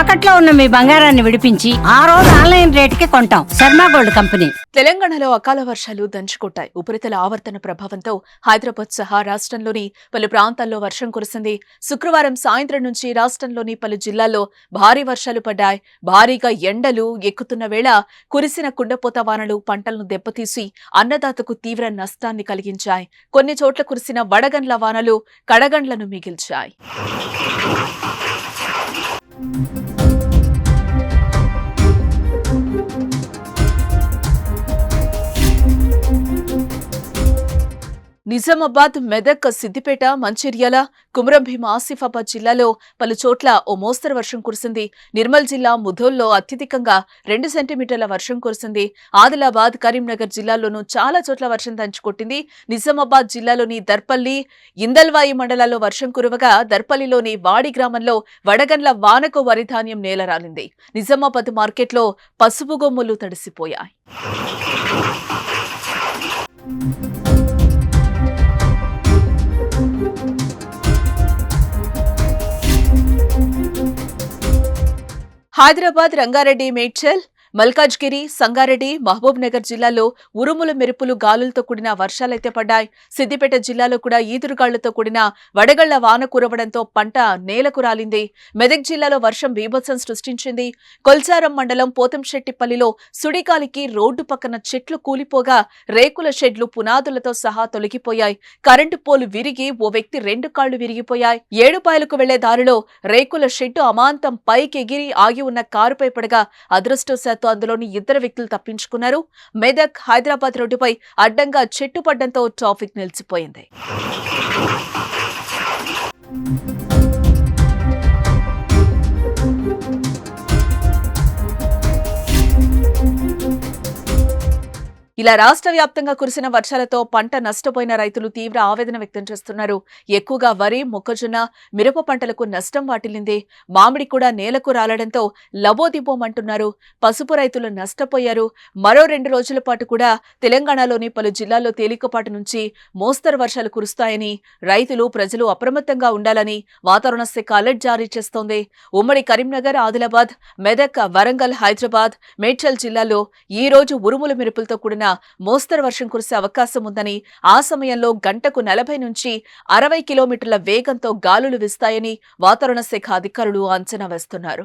తాకట్లో ఉన్న మీ బంగారాన్ని విడిపించి ఆ రోజు ఆన్లైన్ రేటుకి కొంటాం. Sharma gold company. తెలంగాణలో అకాల వర్షాలు దంచుకొట్టాయి. ఉపరితల ఆవర్తన ప్రభావంతో హైదరాబాద్ సహా రాష్ట్రంలోని పలు ప్రాంతాల్లో వర్షం కురిసింది. శుక్రవారం సాయంత్రం నుంచి రాష్ట్రంలోని పలు జిల్లాల్లో భారీ వర్షాలు పడ్డాయి. భారీగా ఎండలు ఎక్కుతున్న వేళ కురిసిన కుండపోత వానలు పంటలను దెబ్బతీసి అన్నదాతకు తీవ్ర నష్టాన్ని కలిగించాయి. కొన్ని చోట్ల కురిసిన వడగండ్ల వానలు కడగండ్లను మిగిల్చాయి. నిజామాబాద్, మెదక్, సిద్దిపేట, మంచిర్యాల, కుమ్రంభీం, ఆసిఫాబాద్ జిల్లాలో పలు చోట్ల ఓ మోస్తరు వర్షం కురిసింది. నిర్మల్ జిల్లా ముధోల్లో అత్యధికంగా 2 సెంటీమీటర్ల వర్షం కురిసింది. ఆదిలాబాద్, కరీంనగర్ జిల్లాల్లోనూ చాలా చోట్ల వర్షం దంచుకొట్టింది. నిజామాబాద్ జిల్లాలోని దర్పల్లి, ఇందల్వాయి మండలాల్లో వర్షం కురవగా దర్పల్లిలోని వాడి గ్రామంలో వడగండ్ల వానకు వరిధాన్యం నేలరాలింది. నిజామాబాద్ మార్కెట్లో పసుపు గొమ్ములు తడిసిపోయాయి. హైదరాబాద్, రంగారెడ్డి, మేడ్చల్, మల్కాజ్గిరి, సంగారెడ్డి, మహబూబ్ నగర్ జిల్లాల్లో ఉరుములు, మెరుపులు, గాలులతో కూడిన వర్షాలైతే పడ్డాయి. సిద్దిపేట జిల్లాలో కూడా ఈదురుగాళ్లతో కూడిన వడగళ్ల వాన కురవడంతో పంట నేలకు రాలింది. మెదక్ జిల్లాలో వర్షం బీభత్సం సృష్టించింది. కొల్చారం మండలం పోతంశెట్టిపల్లిలో సుడిగాలికి రోడ్డు పక్కన చెట్లు కూలిపోగా రేకుల షెడ్లు పునాదులతో సహా తొలగిపోయాయి. కరెంటు పోలు విరిగి ఓ వ్యక్తి 2 కాళ్లు విరిగిపోయాయి. ఏడుపాయలకు వెళ్లే దారిలో రేకుల షెడ్డు అమాంతం పైకెగిరి ఆగి ఉన్న కారుపై పడగా అదృష్టవశాత్తు అందులోని 2 వ్యక్తులు తప్పించుకున్నారు. మెదక్, హైదరాబాద్ రోడ్డుపై అడ్డంగా చెట్టు పడ్డంతో ట్రాఫిక్ నిలిచిపోయింది. ఇలా రాష్ట్ర వ్యాప్తంగా కురిసిన వర్షాలతో పంట నష్టపోయిన రైతులు తీవ్ర ఆవేదన వ్యక్తం చేస్తున్నారు. ఎక్కువగా వరి, మొక్కజొన్న, మిరప పంటలకు నష్టం వాటిల్లింది. మామిడి కూడా నేలకు రాలడంతో లబోదిబోమంటున్నారు. పసుపు రైతులు నష్టపోయారు. మరో 2 రోజుల పాటు కూడా తెలంగాణలోని పలు జిల్లాల్లో తేలికపాటి నుంచి మోస్తరు వర్షాలు కురుస్తాయని రైతులు, ప్రజలు అప్రమత్తంగా ఉండాలని వాతావరణ శాఖ అలర్ట్ జారీ చేస్తోంది. ఉమ్మడి కరీంనగర్, ఆదిలాబాద్, మెదక్, వరంగల్, హైదరాబాద్, మేడ్చల్ జిల్లాల్లో ఈ రోజు ఉరుములు, మెరుపులతో కూడిన మోస్తరు వర్షం కురిసే అవకాశం ఉందని, ఆ సమయంలో గంటకు 40 నుంచి 60 కిలోమీటర్ల వేగంతో గాలులు వీస్తాయని వాతావరణ శాఖ అధికారులు అంచనా వేస్తున్నారు.